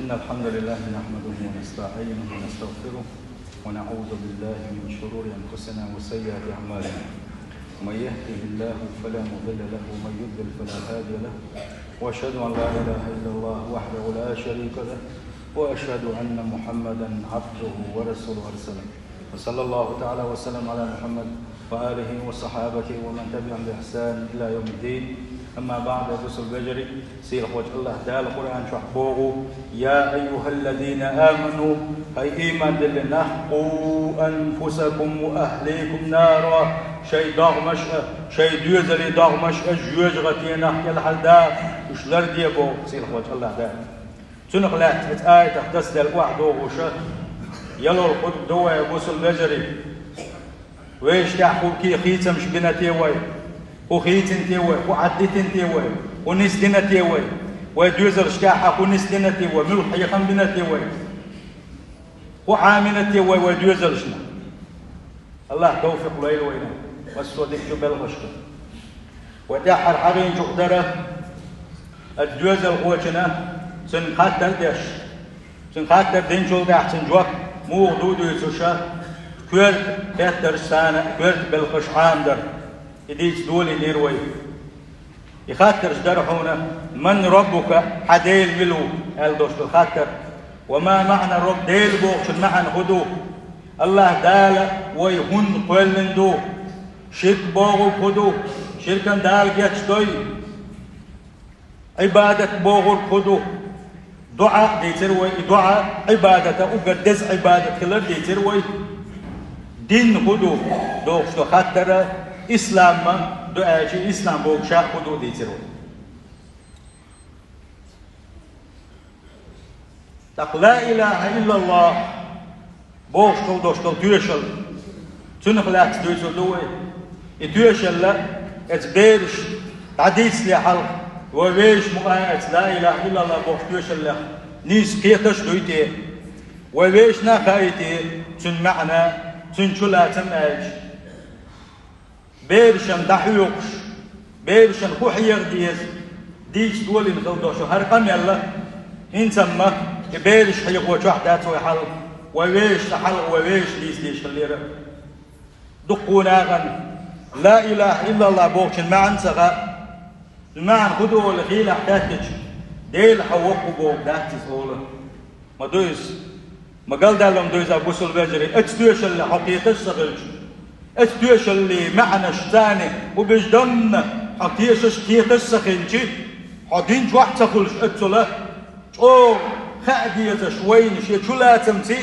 إن الحمد لله نحمده ونستعينه ونستغفره ونعوذ بالله من شرور أنفسنا وسيئات أعمالنا. من يهده الله فلا مضل له ومن يضلل فلا هادي له، وأشهد أن لا إله إلا الله وحده لا شريك له، وأشهد أن محمدا عبده ورسوله أرسله. وصلى الله تعالى وسلم على محمد وآله وصحابته ومن تبعهم بإحسان إلى يوم الدين. أما بعد، رسول بجري سير وجه الله تعالى القرآن شحبوه يا أيها الذين آمنوا هاي إيمان دلنا قوا أنفسكم وأهليكم نارا. شيء داغ مشأة شيء ديوزلي داغ مشأة جوج غتينا يلحل دا وشلر ديبو سير وجه الله تعالى تنق لا آية تحدث دل واحد وغشة يلو القد دوا رسول بجري ويش تحكوا كي خيتم مش بنتي وي وخيتن تيوي وعدتن تيوي ونسدنا تيوي ويدوزر شكاحة ونسدنا تيوي ملوح يخم بنا تيوي وعامنا تيوي ويدوزر شنا. الله توفق ليل وينا والسودك جبل غشك وداحر حرين جقدره الدوزر غوشنا سنخاتر ديش سنخاتر دينجل داح سنجوك مو غدودو يسوشا كورت كاتر سانة كورت بالخش عامدر يديش دولي نيروي يخاطر جدرحونا من ربك حديل ملو الدوش الخاطر وما معنى الرب ديل بوغش المعنى هدو الله دال ويهن قولن دو شرك بوغو خدو شركا دال جاتشتوي عبادة بوغو خدو دعاء ديتروي دعاء عبادة وقدس عبادة خلال ديتروي دين خدو دوغش الخاطر إسلام دعاء إسلام بوغشا خدو ديتروي تق لا إله إلا الله بوغشتل دوشتل تيوشل تنخلات تيوشل دوي يتيوشل لا اتبيرش تعديس لي حلق وويش مقايت لا إله إلا الله بوغش تيوشل لا نيس قيتش دويتي وويش ناخايتي تن معنى تن شلا تماج بيرشن دحيوقش بيرشن خوحيغ ديز ديش دولي نخلدوشو هرقم يلا انسما بيرش حيق وشوحدات ويحلق وويش تحلق وويش ليش خليرا دقونا غن لا إله إلا الله بوغش المعنى سغا المعنى خدو الخيل احتاتج ديل حوقو بوغ داتي سهولة ما دويس ما قال دالهم دويس أبو سلبجري اتدوش اللي حقيقة سغلج اتدوش اللي معنى شتاني وبجدن حقيقة شتيقة سخنجي حدين جوحت سخلج اتسوله او خادية شوين شي شلا تمتي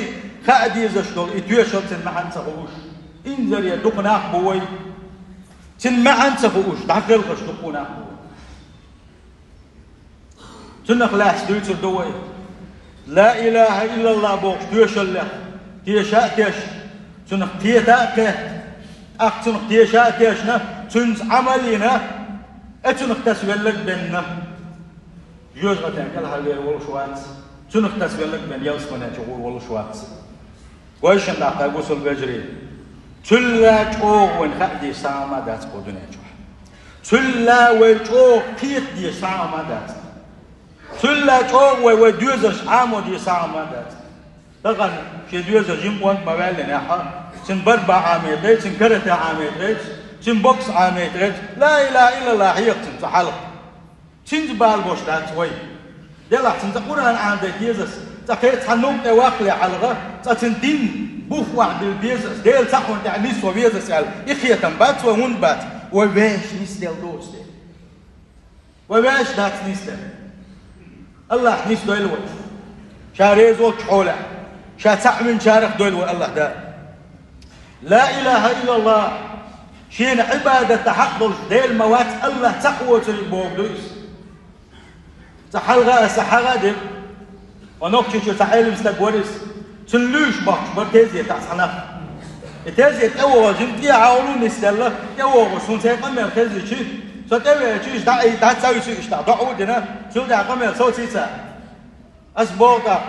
خادية شغل اتوشل تنمعن سخوش انزل يا دقناق بوي تنمعن سخوش دحقل خش دقناق بوي تنخلاص دويتر دوي لا إله إلا الله بوش توشل له تيشا تيش تنخ تيتا كه تنخ تيشا تيشنا تنس عملينا اتنخ تسويلك بيننا جوز غتان كل حاجة والله شوات تنخ تسويلك بين يلسمنا تقول والله شوات ويش نعطي وصل بجري تلا تشوق وين خدي سامة دات قدنا تشوح تلا ويشوق كيت دي سامة دات تلا تشوق ويدوزش عامو دي سامة دات طبعا شي دوزش جيم وان موالنا حا تن بربع عاميتريت تن كرتا عاميتريت تن بوكس عاميتريت لا إله إلا الله حيقتن تحلق تنج بالبوش دات وي يلا تنتقول أنا عندك يزس تقيت حنوم تواقلي حلقة تتندين بوخ واحد بالبيزس ديل تحون تعليس وبيزس يال إخية تنبات وهون بات وباش نستيل دوش ديل وباش دات نستيل الله حنيس دويل وجه شاريز وجه حوله شاتعمل شارخ دويل الله دا لا إله إلا الله شين عبادة تحقل ديل موات الله تقوى تريبوك دويس تحلغة سحرة دل ونوكش شو تحيل مستقوريس تنلوش باش برتازية تحصنف تازية تقوى جمتية عاولون نستيلا تقوى غسون سيقام الخزي شي ستقوى شيش دا تساوي شيش دا دعو دينا شو دا قام يلسو سيسا أسبوغا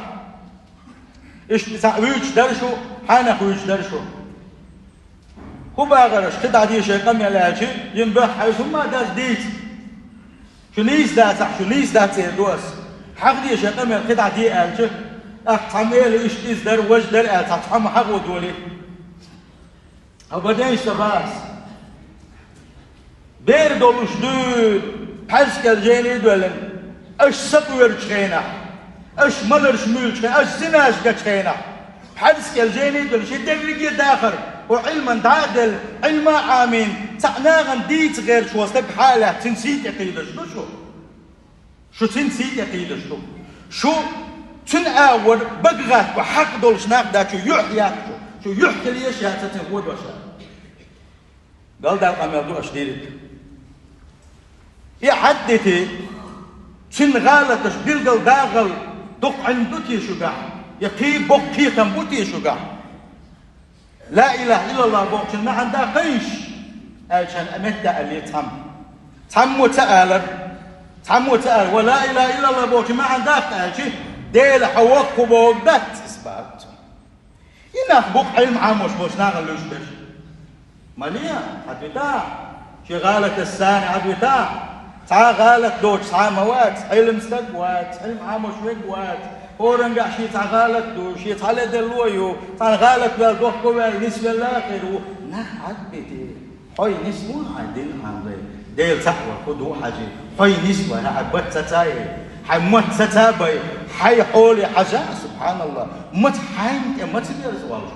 إش تساويش درشو حانا خويش درشو خوبا غرش تدع دي شي قام يلاشي ينبح حيث ما داش ديت شو ليس دا صح شو ليس دا تسير دوس حق دي شيء قمة قطعة دي ألش أقتميل إيش إزدر وجدر أتحم حق ودولي أبدين شباس بير دولش دول حس كالجيني دولن أش سطور شخينا أش ملرش ملش أش زناش كشخينا حس كالجيني دول شيء تبريك داخل وعلما تعدل علما عامين تعناغن ديت غير شو استك حالة تنسيت يقيدش شو تنسيت يقيدش شو تنأور بقغات وحق دولش ناقدا شو يحيا شو يحكي ليش يا تتنقود وشا قال دا القميل دو أشديرك يا حدتي تنغالتش بلغل داغل دق عندوتي شقع يقي بقي تنبوتي شقع لا إله إلا الله بوكشن ما عنده قيش عشان أمتع اللي تم وتآلر ولا إله إلا الله بوكشن ما عنده قيش ديل حوق بوقدت إسبات إنه بوك علم عاموش بوش ناغل لوش بش ماليا عدوتا شي غالت الساني عدوتا تعا غالت دوش تعا موات علم ستقوات علم عاموش وقوات هورنجا شي تعالت دو شي تعالى دلويو تعالت بالدوخ كوال نسبة الآخر نحد بيتي هاي نسبة عدين عندي ديل تحوى كدو حاجي هاي نسبة هعبت ستاي حمت ستابي حي حولي حاجة سبحان الله مت حين مت بيرز والله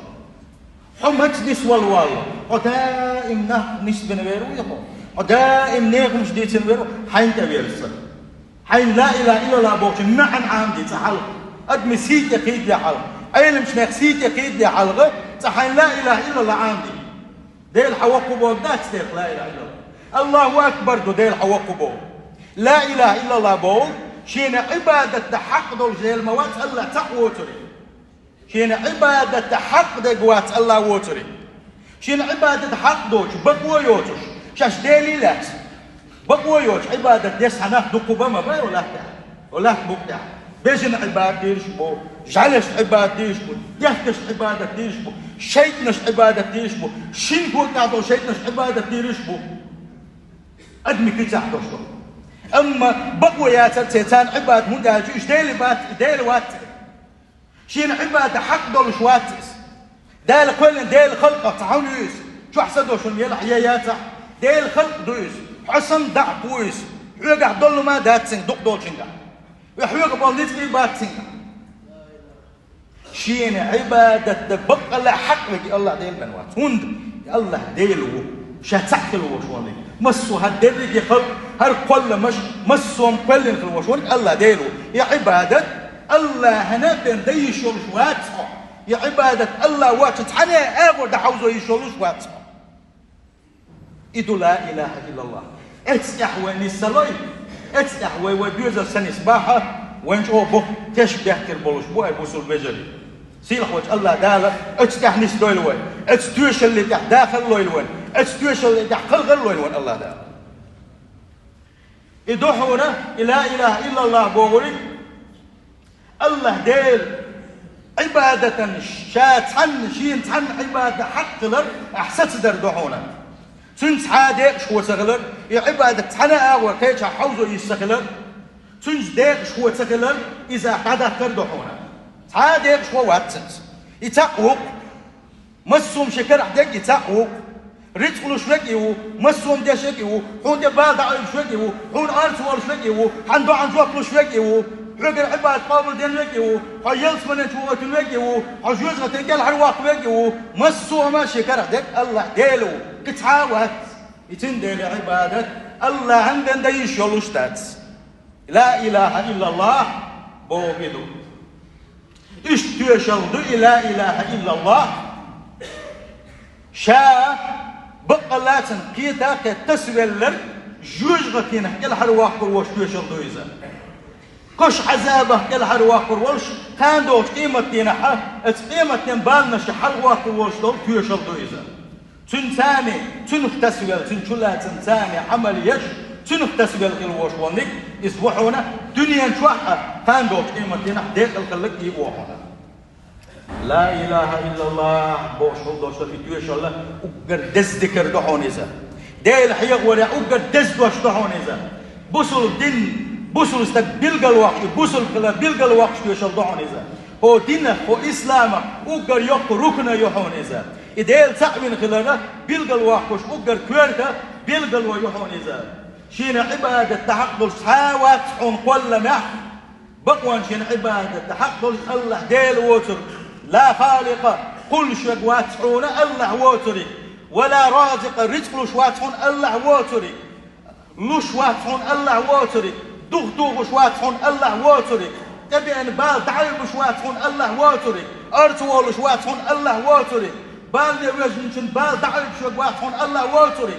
حمت نسوى الوالله ودائم نسبة نبيرو يقول ودائم نيغم جديد نبيرو حين تبيرز حين لا إله إلا الله بوش معن عامدي تحلق أدمي سيت يقيد لي حلقة أيلم شناك سيت يقيد لي حلقة صحين لا إله إلا الله عندي ديل حوقبو بدات ستيق لا إله إلا الله الله أكبر دو ديل حوقبو لا إله إلا الله بو شين عبادة حق دول جيل موات الله تقوتري شين عبادة حق دقوات الله ووتري شين عبادة حق دوش بقوة يوتش شاش ديلي لات بقوة يوتش عبادة يس حناك دقو بما باي ولا بقدع بيجن عبادة ديشبو جعلش عبادة ديشبو يهتش عبادة ديشبو شيطنش عبادة ديشبو شنكو تعطو شيطنش عبادة ديشبو أدمي كي تعطو شو أما بقويات التيتان عبادة مداجيش ديل وات شين عبادة حق دول شواتس ديل كل ديل خلقة تعاون يوس شو حسدو شو يلا حياياته ديل خلق دويس حسن دع بويس يقع دولو ما داتسن دق دول شنقع ويحوق بالنسبة باتسنقع شين عبادة بق الله حق لك الله ديل بنوات هند الله ديلو شاتحكلو وشواني مسو هالديل خلق هل كل مش مسهم كل في الوشوان الله ديلو يا عبادة الله هنبين دي شول شواتها يا عبادة الله واتت حنا اغو دحوزو يشول شواتها إدو لا إله إلا الله اتستحواني السلاي اتستحوي وبيوزر سنة صباحة وينش او بو تشبه كربولوش بو بوصل بجري سيلح وجه الله دالا اتستحنيس دويلوين اتستويش اللي تحت داخل لويلوين اتستويش اللي تحت خلق لويلوين الله دالا إدو حونا لا إله إلا الله بوغري الله ديل عبادة شات حن شين حن عبادة حق لر أحسس در دحونا تنس حادق شو سغلر يا عبادة حنا أغوى كيش حوزو يسغلر تنس ديق شو سغلر إذا قد تردحونا حادق شو واتسنس يتقوق مسوم شكر حدق يتقوق ريتقلو شوكيو مسوم دي شوكيو حون دي بادا شوكيو حون أرسوال شوكيو حندو عن جوكلو شوكيو حقر عباد قابل دين وكيو حيلس من شوكيو وكيو حجوز غتنقل حرواق وكيو مسو ما شكر حدق الله ديلو قتعاوات يتندل عبادة الله عندن ديش يلوشتات لا إله إلا الله بوغدو اشتوشلدو لا إله إلا الله شا بقلاتن كيتا كتسويلر جوجغتين كل حرواقر واشتوشلدو إذا كش عذابه كل حرواقر وش كان دوش قيمتين قيمتين بالنش حرواقر واشتوشلدو إذا تنتاني تنفتسويل تنشلا تنتاني عمل يش تنفتسويل الوش ونك يسوحونا دنيا شوحة كان دوش قيمتين ديق الخلق يبوحونا لا إله إلا الله بوش دوش في تويش الله أقر دز ذكر دحون إذا ديل حيق ورا أقر دز دوش دحون إذا بوصل بوصل استقبل الوقت بوصل بلقى الوقت يشل دعون إذا هو دينه هو إسلامه أقدر يقو ركنه يحون إذا إديل تعمل خلاله بلقى الوقت أقدر كورته بلقى الوقت يحون إذا شين عبادة تحقل ساوات عن كل مح بقوان شين عبادة تحقل الله ديل ووتر لا خالق كل شيء واتحون الله ووتري ولا رازق رزق لشواتحون الله ووتري لشواتحون الله ووتري دغدوغ شواتحون الله ووتري تبين بال تعيب شواتحون الله ووتري أرتوال شواتحون الله ووتري بال يوجنشن بال تعيب شواتحون الله ووتري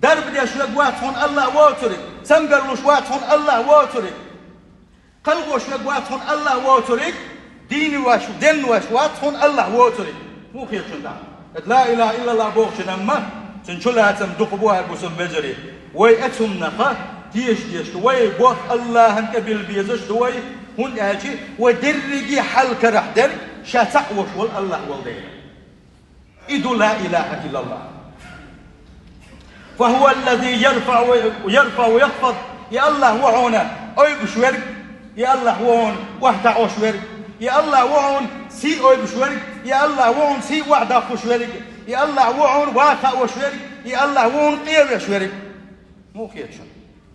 درب دي شواتحون الله ووتري سنقل شواتحون الله ووتري قلغو شواتحون الله ووتري ديني واش دين واش واتحون الله ووتري مو خير شن دعم لا إله إلا الله بوغش نما سنشلها تمدقبوها البسل بجري وي أتهم نقا ديش وي بوغ الله هنك بالبيزش دوي هون اجي ودرجي حل كرح در شاتقوش والله والدين إدو لا إله إلا الله فهو الذي يرفع ويخفض يا الله وعونا أي بشورك يا الله وعون وحدة أشورك يا الله وعون سي أي بشورك يا الله وعون سي وحدة أشورك يا الله وعون واقع وشورك يا الله وعون قير وشورك مو كيتشن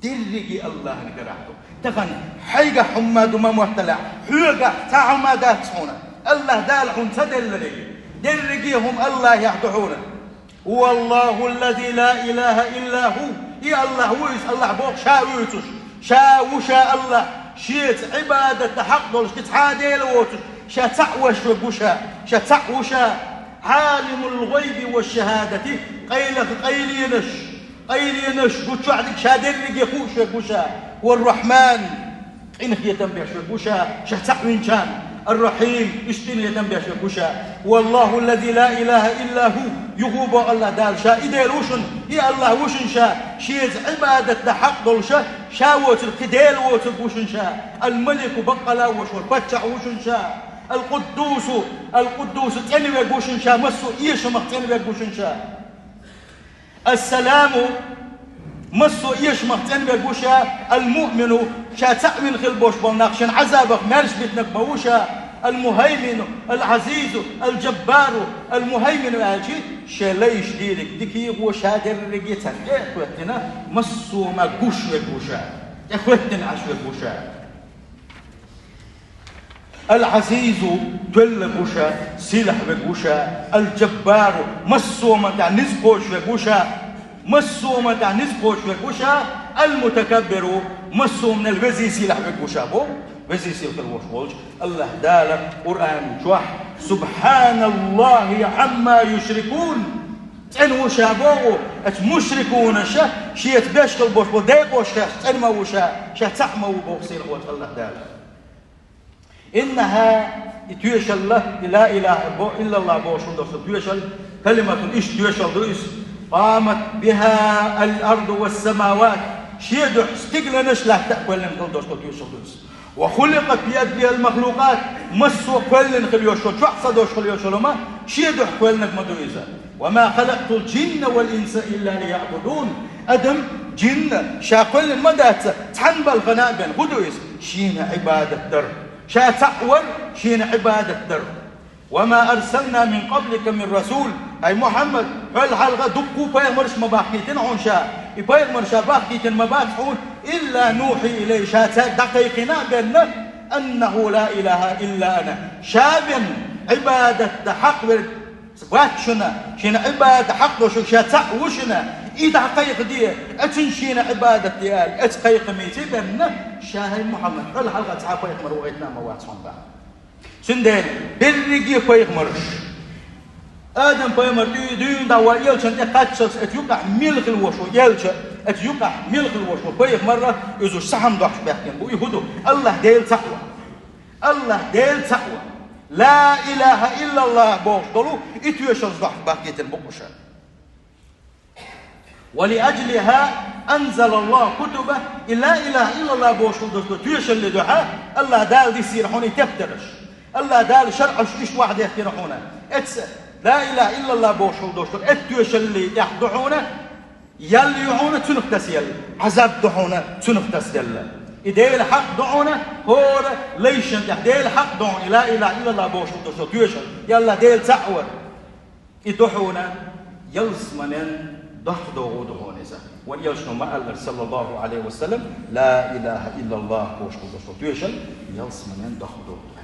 درجي الله نكرهته تفن حيقة حماد وما محتلع حيقة تعمدات هنا الله دالحون تدلري درجيهم الله يحضحون هو الله الذي لا إله إلا هو يا الله ويس الله بوق شاويتش شاوشا الله شيت عبادة حق دولش كتعادي لوتش شتعوش وقشا شتعوشا عالم الغيب والشهادة قيلينش قلت عندك شادر لقي خوش وقشا والرحمن إنك يتنبيع وقشا شتعوين كان الرحيم اشتين يتنبيع وقشا والله الذي لا إله إلا هو يغوب الله دال شا إديل وشن يا الله وشن شا شيز عبادة حق دول شا ووتر كديل ووتر وشن شا الملك بقلا وشور بتع وشن شا القدوس تنبيع وشن شا مسو إيش مقتنبيع وشن شا السلام مسو إيش مقتنبيع وشا المؤمن شا تأمن خلبوش بالنقشن عذابك مارش بيتنك بوشا المهيمن العزيز الجبار المهيمن اجي شليش ديرك ديكي هو شادر رجيتن اخوتنا مسو ما غوش وغوشا اخوتنا عش وغوشا العزيز تل غوشا سلاح وغوشا الجبار مسو ما تاع نزقوش وغوشا مسو ما تاع نزقوش وغوشا المتكبر مسو من الوزي سلاح وغوشا بو وزي سير الوش والج الله دال قرآن جوح سبحان الله عما يشركون تن وشابو ات مشركون شيت باش البوش ودايقوش تن ما وشا تعمو بوصير قوت الله دال إنها تيشل لا إله إلا الله بوش تيشل كلمة إيش تيشل رئيس قامت بها الأرض والسماوات شيدح استقلنش لا تأكل من قلدوش تيشل رئيس وخلقت بيد المخلوقات مسوا كلن خليوشو شحصدوش خليوشو ما شيدح كلنك مدويزا وما خلقت الجن والإنس إلا ليعبدون أدم جن شا كل مدات تحنبل فنابن بدويز شين عبادة در شا تعول شين عبادة در وما أرسلنا من قبلك من رسول أي محمد فالحلقة دقوا بايمرش مباحكيتن عون شا بايمر شاباحكيتن مباحكون إلا نوحي إليه شا دقيقنا بأنه أنه لا إله إلا أنا شاب عبادة حق واتشنا شين عبادة حق وشا تعوشنا إذا حقيق دي أتنشين عبادة ديال أتقيق ميتي بأنه شاهي محمد فالحلقة تعاقوا يخمر وغيتنا مواتهم بها سندين برقي فايق مرش آدم فايمر دين دوا يلشن اقاتشلس اتيوقع ملك الوشو يلشن اتيوقع ملك الوشو فايق مرة يزو سحم دوحش بيحكين بو يهدو الله ديل تقوى الله ديل تقوى لا إله إلا الله بوش دولو اتيوشلس دوحش بيحكين بوشا ولأجلها أنزل الله كتبه لا إله إلا الله بوش دولو تيوشل لدوحا الله دال دي سيرحوني تفترش الله دال شرع ايش واحد يخترعونه لا اله الا الله بوشو دوشو اتيوش اللي يحضعونه يلي يعونا تنخ تسيل عذاب دعونا تنخ تسيل إذا الحق دعونا هو ليش إذا الحق دعونا لا إله إلا الله بوش وتشتويشل يلا ديل تعور إدعونا يلسمنن ضحك دعونا إذا ويلشنا ما قال صلى الله عليه وسلم لا إله إلا الله بوش وتشتويشل يلسمنن ضحك دعونا.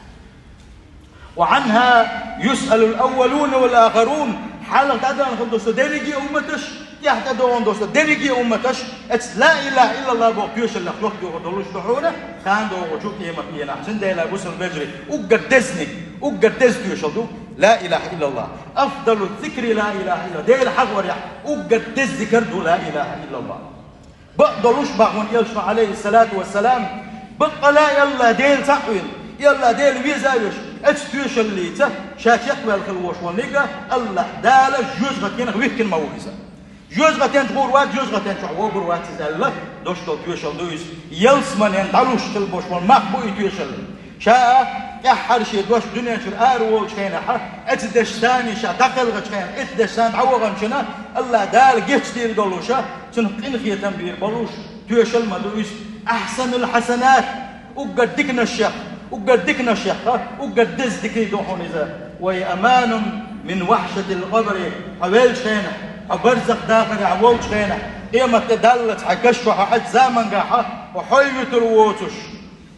وعنها يسأل الأولون والآخرون حالة أدران خلص ديرجي أمتش يحتدون دوست ديرجي أمتش لا إله إلا الله بوقيوش اللي خلق دولوش دحونا كان دو وجود يمكينا عشان ده لا بوصل بجري وقدسني وقدس يشهدوا لا إله إلا الله أفضل الذكر لا إله إلا ده الحق وريح وقدس ذكر لا إله إلا الله بقدلوش بعون يلشوا عليه الصلاة والسلام بقى لا يلا ديل تحويل يلا ديل ويزايش اتستويش اللي تا شاكيك بالخلوش ونيجا الله دالة جوز غتين ويكن مويزة جوز غتين تقول وات جوز غتين شعور وات زالة دوش تو تويش اللويز يلسمن يندلوش تلبوش والمحبو يتويش اللي شاء يحر شيء دوش دنيا شر أروج خينا حر اتدشتاني شا تقل غتشين اتدشتان عوغن شنا الله دال جيتش دير دلوشا تنقين خيتن بير بلوش تويش المدويس أحسن الحسنات وقدكنا الشيخ وقدكنا الشيخ وقدس ذكري دوحون إذا ويأمان من وحشة القبر حويل شينا حبرزق داخل عووج شينا إيما تدلت حكشوا حد زامن قاحة وحيوت الووتش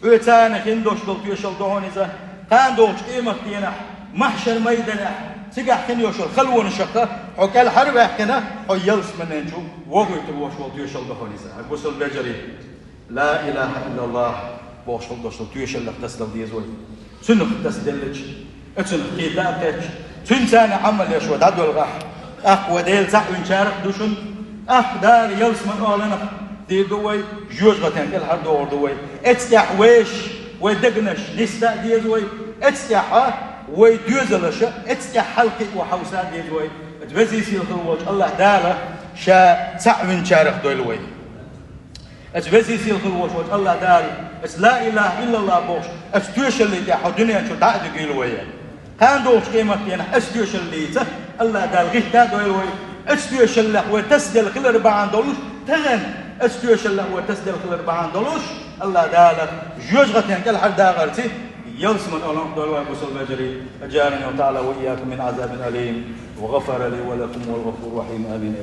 ويتانا كندوش دلتوشل دوحون إذا كان دوش إيما تينا محشر ميدنا سيقع كنيوشل خلوون الشقة حكا الحرب يحكنا حيلس من ننجو وغيت الوشول توشل دوحون إذا أقوصل بجري لا إله إلا الله بوش خلصوا تويشل لقتسلو ديزوي سنخ تسدلج اتسنخ خيداتك تنسان عمل يشوى دادو الغاح وديل سحوين شارق دوشن دار يلس من أولنا دي دوي جوز غتين كل حد دور دوي اتستيح ويش ويدقنش نستا ديزوي اتستيح ويدوزلش اتستيح حلقي وحوسات ديزوي اتبزي سيل خلوش الله دالا شا سحوين شارق دويلوي اتبزي سيل خلوش الله داري لا إله إلا الله بوش استوش اللي تاحو دنيا شو تعد قيلوية كان دوش قيمتين استوش اللي تا الله دال غير تادويلوي استوش اللي هو تسدل كل 4 دولار تغن استوش اللي هو تسدل كل 4 دولار الله دال جوج غتين كل حد داغرتي يلسم الأولام دولار بوصل بجري أجارني وتعالى وإياكم من عذاب أليم وغفر لي ولكم والغفور الرحيم آمين.